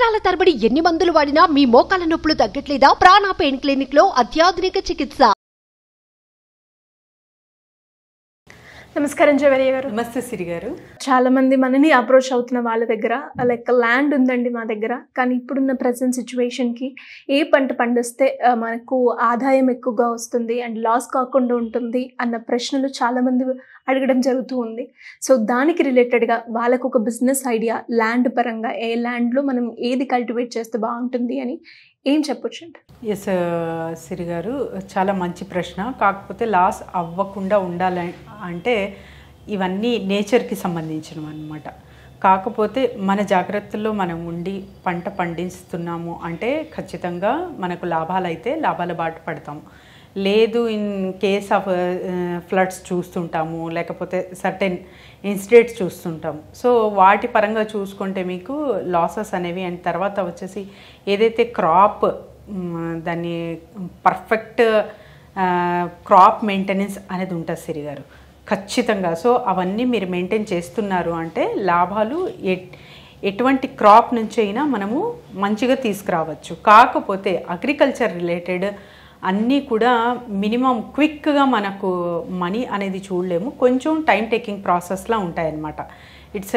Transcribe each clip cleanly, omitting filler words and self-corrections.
సంవత్సరాల తరబడి ఎన్ని మందులు వాడినా మీ మోకాల నొప్పులు తగ్గట్లేదా? ప్రాణ పెయిన్ క్లినిక్ లో అత్యాధునిక చికిత్స. నమస్కారం జవరియా గారు. నమస్తే సిరి గారు. చాలా మంది మనని అప్రోచ్ అవుతున్న వాళ్ళ దగ్గర లైక్ ల్యాండ్ ఉందండి మా దగ్గర, కానీ ఇప్పుడున్న ప్రజెంట్ సిచ్యువేషన్కి ఏ పంట పండిస్తే మనకు ఆదాయం ఎక్కువగా వస్తుంది అండ్ లాస్ కాకుండా ఉంటుంది అన్న ప్రశ్నలు చాలామంది అడగడం జరుగుతూ ఉంది. సో దానికి రిలేటెడ్గా వాళ్ళకు ఒక బిజినెస్ ఐడియా, ల్యాండ్ పరంగా ఏ ల్యాండ్లో మనం ఏది కల్టివేట్ చేస్తే బాగుంటుంది అని ఏం చెప్పొచ్చు అండి? ఎస్ సిరి గారు, చాలా మంచి ప్రశ్న. కాకపోతే లాస్ అవ్వకుండా ఉండాలి అంటే ఇవన్నీ నేచర్కి సంబంధించినవి అన్నమాట. కాకపోతే మన జాగ్రత్తల్లో మనం ఉండి పంట పండిస్తున్నాము అంటే ఖచ్చితంగా మనకు లాభాలు అయితే లాభాల బాట పడతాము. లేదు ఇన్ కేస్ ఆఫ్ ఫ్లడ్స్ చూస్తుంటాము, లేకపోతే సర్టెన్ ఇన్సిడెంట్స్ చూస్తుంటాము. సో వాటి పరంగా చూసుకుంటే మీకు లాసెస్ అనేవి అండ్ తర్వాత వచ్చేసి ఏదైతే క్రాప్ దాన్ని పర్ఫెక్ట్ క్రాప్ మెయింటెనెన్స్ అనేది ఉంటుంది సిరి గారు, ఖచ్చితంగా. సో అవన్నీ మీరు మెయింటైన్ చేస్తున్నారు అంటే లాభాలు ఎటువంటి క్రాప్ నుంచి అయినా మనము మంచిగా తీసుకురావచ్చు. కాకపోతే అగ్రికల్చర్ రిలేటెడ్ అన్నీ కూడా మినిమం క్విక్గా మనకు మనీ అనేది చూడలేము, కొంచెం టైం టేకింగ్ ప్రాసెస్లా ఉంటాయన్నమాట. ఇట్స్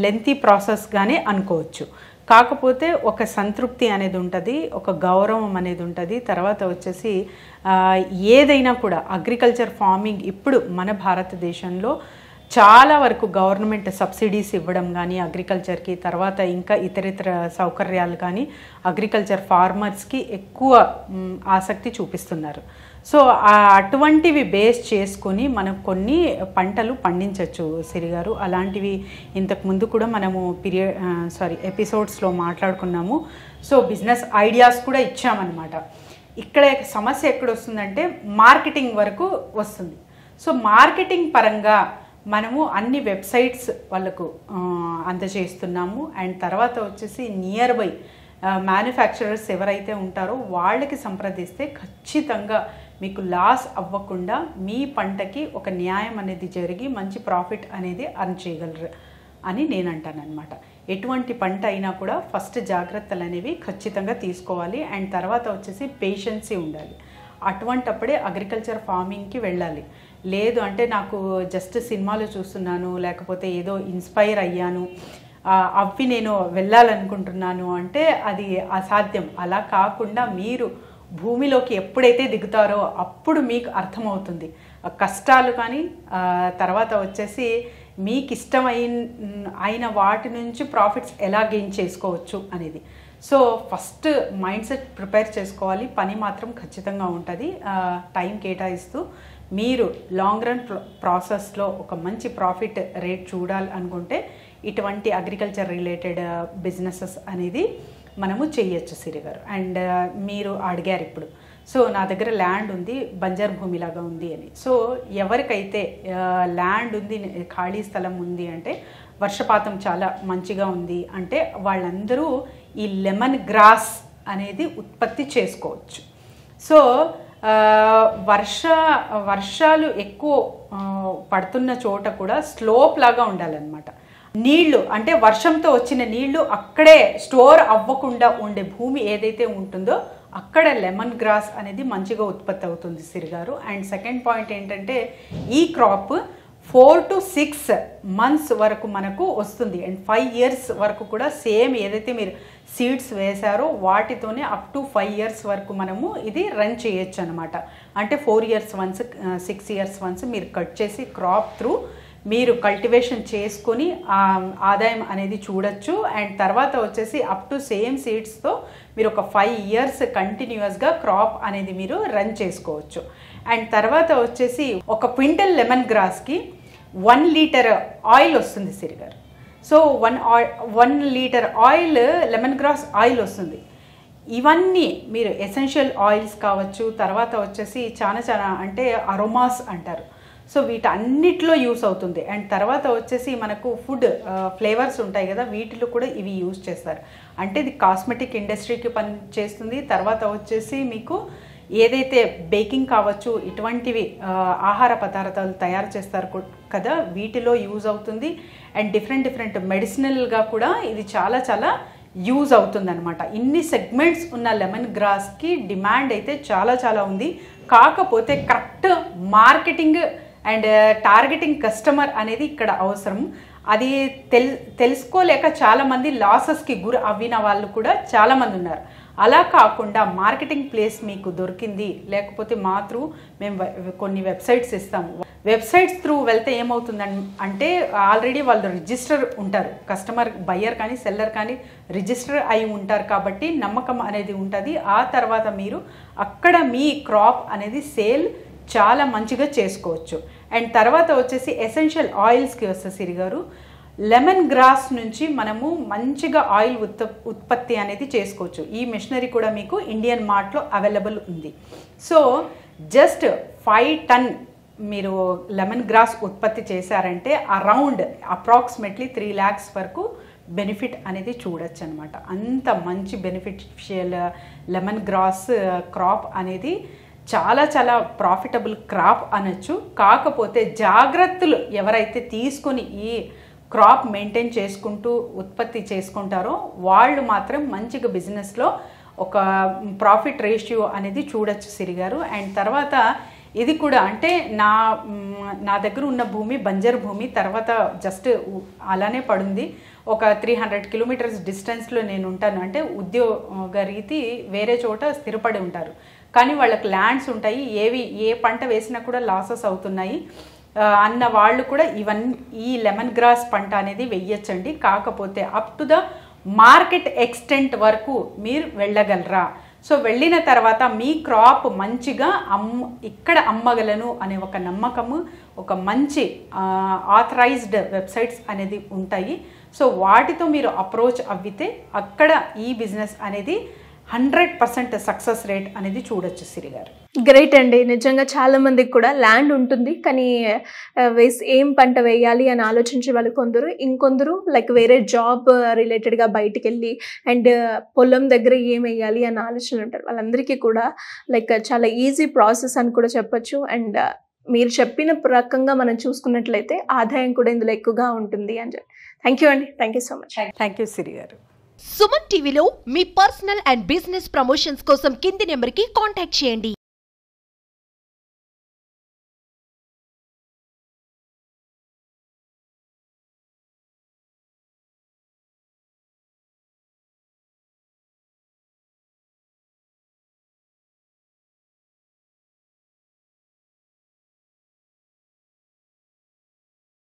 లెంతీ ప్రాసెస్గానే అనుకోవచ్చు. కాకపోతే ఒక సంతృప్తి అనేది ఉంటుంది, ఒక గౌరవం అనేది ఉంటుంది. తర్వాత వచ్చేసి ఏదైనా కూడా అగ్రికల్చర్ ఫార్మింగ్ ఇప్పుడు మన భారతదేశంలో చాలా వరకు గవర్నమెంట్ సబ్సిడీస్ ఇవ్వడం కానీ అగ్రికల్చర్కి, తర్వాత ఇంకా ఇతరితర సౌకర్యాలు కానీ అగ్రికల్చర్ ఫార్మర్స్కి ఎక్కువ ఆసక్తి చూపిస్తున్నారు. సో అటువంటివి బేస్ చేసుకొని మనం కొన్ని పంటలు పండించవచ్చు సిరి గారు. అలాంటివి ఇంతకుముందు కూడా మనము ఎపిసోడ్స్లో మాట్లాడుకున్నాము. సో బిజినెస్ ఐడియాస్ కూడా ఇచ్చామన్నమాట. ఇక్కడ సమస్య ఎక్కడ వస్తుందంటే మార్కెటింగ్ వరకు వస్తుంది. సో మార్కెటింగ్ పరంగా మనము అన్ని వెబ్సైట్స్ వాళ్ళకు అందజేస్తున్నాము. అండ్ తర్వాత వచ్చేసి నియర్ బై మ్యానుఫ్యాక్చరర్స్ ఎవరైతే ఉంటారో వాళ్ళకి సంప్రదిస్తే ఖచ్చితంగా మీకు లాస్ అవ్వకుండా మీ పంటకి ఒక న్యాయం అనేది జరిగి మంచి ప్రాఫిట్ అనేది అర్న్ చేయగలరు అని నేను అంటానన్నమాట. ఎటువంటి పంట అయినా కూడా ఫస్ట్ జాగ్రత్తలు అనేవి ఖచ్చితంగా తీసుకోవాలి. అండ్ తర్వాత వచ్చేసి పేషెన్సీ ఉండాలి. అటువంటప్పుడే అగ్రికల్చర్ ఫార్మింగ్కి వెళ్ళాలి. లేదు అంటే నాకు జస్ట్ సినిమాలు చూస్తున్నాను, లేకపోతే ఏదో ఇన్స్పైర్ అయ్యాను, అవి నేను వెళ్ళాలనుకుంటున్నాను అంటే అది అసాధ్యం. అలా కాకుండా మీరు భూమిలోకి ఎప్పుడైతే దిగుతారో అప్పుడు మీకు అర్థమవుతుంది కష్టాలు కానీ తర్వాత వచ్చేసి మీకు ఇష్టమైన వాటి నుంచి ప్రాఫిట్స్ ఎలా గెయిన్ చేసుకోవచ్చు అనేది. So first mind set prepare చేసుకోవాలి. పని మాత్రం ఖచ్చితంగా ఉంటుంది. టైం కేటాయిస్తూ మీరు లాంగ్ రన్ ప్రాసెస్లో ఒక మంచి ప్రాఫిట్ రేట్ చూడాలి అనుకుంటే ఇటువంటి అగ్రికల్చర్ రిలేటెడ్ బిజినెసెస్ అనేది మనము చేయొచ్చు సిరి గారు. అండ్ మీరు అడిగారు ఇప్పుడు, సో నా దగ్గర ల్యాండ్ ఉంది, బంజర్ భూమిలాగా ఉంది అని. సో ఎవరికైతే ల్యాండ్ ఉంది, ఖాళీ స్థలం ఉంది అంటే వర్షపాతం చాలా మంచిగా ఉంది అంటే వాళ్ళందరూ ఈ లెమన్ గ్రాస్ అనేది ఉత్పత్తి చేసుకోవచ్చు. సో వర్షాలు ఎక్కువ పడుతున్న చోట కూడా స్లోప్ లాగా ఉండాలన్నమాట. నీళ్లు అంటే వర్షంతో వచ్చిన నీళ్లు అక్కడే స్టోర్ అవ్వకుండా ఉండే భూమి ఏదైతే ఉంటుందో అక్కడ లెమన్ గ్రాస్ అనేది మంచిగా ఉత్పత్తి అవుతుంది సిరి గారు. అండ్ సెకండ్ పాయింట్ ఏంటంటే ఈ క్రాప్ 4 to 6 months వరకు మనకు వస్తుంది. అండ్ 5 years వరకు కూడా సేమ్ ఏదైతే మీరు సీడ్స్ వేశారో వాటితోనే అప్ టు 5 years వరకు మనము ఇది రన్ చేయొచ్చు అనమాట. అంటే 4 years once 6 years once మీరు కట్ చేసి క్రాప్ త్రూ మీరు కల్టివేషన్ చేసుకొని ఆదాయం అనేది చూడొచ్చు. అండ్ తర్వాత వచ్చేసి అప్ టు సేమ్ సీడ్స్తో మీరు ఒక 5 years కంటిన్యూస్గా క్రాప్ అనేది మీరు రన్ చేసుకోవచ్చు. అండ్ తర్వాత వచ్చేసి ఒక క్వింటల్ లెమన్ గ్రాస్కి 1 liter ఆయిల్ వస్తుంది సిరి గారు. So 1 liter oil lemon grass oil వస్తుంది. ఇవన్నీ మీరు ఎసెన్షియల్ ఆయిల్స్ కావచ్చు, తర్వాత వచ్చేసి చాలా అంటే అరోమాస్ అంటారు. సో వీటన్నిటిలో యూస్ అవుతుంది. అండ్ తర్వాత వచ్చేసి మనకు ఫుడ్ ఫ్లేవర్స్ ఉంటాయి కదా, వీటిలో కూడా ఇవి యూస్ చేస్తారు. అంటే ఇది కాస్మెటిక్ ఇండస్ట్రీకి పని చేస్తుంది. తర్వాత వచ్చేసి మీకు ఏదైతే బేకింగ్ కావచ్చు ఇటువంటివి ఆహార పదార్థాలు తయారు చేస్తారు కదా, వీటిలో యూజ్ అవుతుంది. అండ్ డిఫరెంట్ మెడిసినల్గా కూడా ఇది చాలా యూజ్ అవుతుందన్నమాట. ఇన్ని సెగ్మెంట్స్ ఉన్న లెమన్ గ్రాస్కి డిమాండ్ అయితే చాలా చాలా ఉంది. కాకపోతే correct marketing and targeting customer అనేది ఇక్కడ అవసరం. అది తెలుసుకోలేక చాలామంది లాసెస్కి గురి అవ్విన వాళ్ళు కూడా చాలామంది ఉన్నారు. అలా కాకుండా మార్కెటింగ్ ప్లేస్ మీకు దొరికింది, లేకపోతే మా త్రూ మేము కొన్ని వెబ్సైట్స్ ఇస్తాము. వెబ్సైట్స్ త్రూ వెళ్తే ఏమవుతుందని అంటే ఆల్రెడీ వాళ్ళు రిజిస్టర్ ఉంటారు, కస్టమర్ బయ్యర్ కానీ సెల్లర్ కానీ రిజిస్టర్ అయి ఉంటారు కాబట్టి నమ్మకం అనేది ఉంటుంది. ఆ తర్వాత మీరు అక్కడ మీ క్రాప్ అనేది సేల్ చాలా మంచిగా చేసుకోవచ్చు. అండ్ తర్వాత వచ్చేసి ఎసెన్షియల్ ఆయిల్స్కి వస్తే సిరి గారు, లెమన్ గ్రాస్ నుంచి మనము మంచిగా ఆయిల్ ఉత్పత్తి అనేది చేసుకోవచ్చు. ఈ మిషనరీ కూడా మీకు ఇండియన్ మార్ట్లో అవైలబుల్ ఉంది. సో జస్ట్ 5 టన్ మీరు లెమన్ గ్రాస్ ఉత్పత్తి చేశారంటే అరౌండ్ అప్రాక్సిమేట్లీ 3 lakhs వరకు బెనిఫిట్ అనేది చూడొచ్చు అనమాట. అంత మంచి బెనిఫిషియల్ లెమన్ గ్రాస్ క్రాప్ అనేది చాలా చాలా ప్రాఫిటబుల్ క్రాప్ అనొచ్చు. కాకపోతే జాగ్రత్తలు ఎవరైతే తీసుకొని ఈ క్రాప్ మెయింటైన్ చేసుకుంటూ ఉత్పత్తి చేసుకుంటారో వాళ్ళు మాత్రం మంచిగా బిజినెస్లో ఒక ప్రాఫిట్ రేషియో అనేది చూడొచ్చు సిరి గారు. అండ్ తర్వాత ఇది కూడా అంటే నా దగ్గర ఉన్న భూమి బంజర్ భూమి, తర్వాత జస్ట్ అలానే పడుంది. ఒక 300 kilometers డిస్టెన్స్లో నేను ఉంటాను. అంటే ఉద్యోగ రీతి వేరే చోట స్థిరపడి ఉంటారు, కానీ వాళ్ళకి ల్యాండ్స్ ఉంటాయి. ఏ పంట వేసినా కూడా లాసెస్ అవుతున్నాయి అన్న వాళ్ళు కూడా ఈ లెమన్ గ్రాస్ పంట అనేది వెయ్యొచ్చండి. కాకపోతే up to the market extent వరకు మీరు వెళ్ళగలరా? సో వెళ్ళిన తర్వాత మీ క్రాప్ మంచిగా ఇక్కడ అమ్మగలను అనే ఒక నమ్మకము, ఒక మంచి ఆథరైజ్డ్ వెబ్సైట్స్ అనేది ఉంటాయి. సో వాటితో మీరు అప్రోచ్ అవ్వితే అక్కడ ఈ బిజినెస్ అనేది 100% సక్సెస్ రేట్ అనేది చూడొచ్చు సిరి గారు. గ్రేట్ అండి. నిజంగా చాలా మందికి కూడా ల్యాండ్ ఉంటుంది, కానీ ఏం పంట వేయాలి అని ఆలోచించే వాళ్ళు కొందరు, ఇంకొందరు లైక్ వేరే జాబ్ రిలేటెడ్గా బయటికి వెళ్ళి అండ్ పొలం దగ్గర ఏం వేయాలి అని ఆలోచన ఉంటారు. వాళ్ళందరికీ కూడా లైక్ చాలా ఈజీ ప్రాసెస్ అని కూడా చెప్పొచ్చు. అండ్ మీరు చెప్పిన రకంగా మనం చూసుకున్నట్లయితే ఆదాయం కూడా ఇందులో ఎక్కువగా ఉంటుంది అని చెప్పి. థ్యాంక్ యూ అండి. Thank you so much. Thank you Siri గారు. సుమన్ టీవీలో మీ పర్సనల్ అండ్ బిజినెస్ ప్రమోషన్స్ కోసం కింది నెంబర్కి కాంటాక్ట్ చేయండి.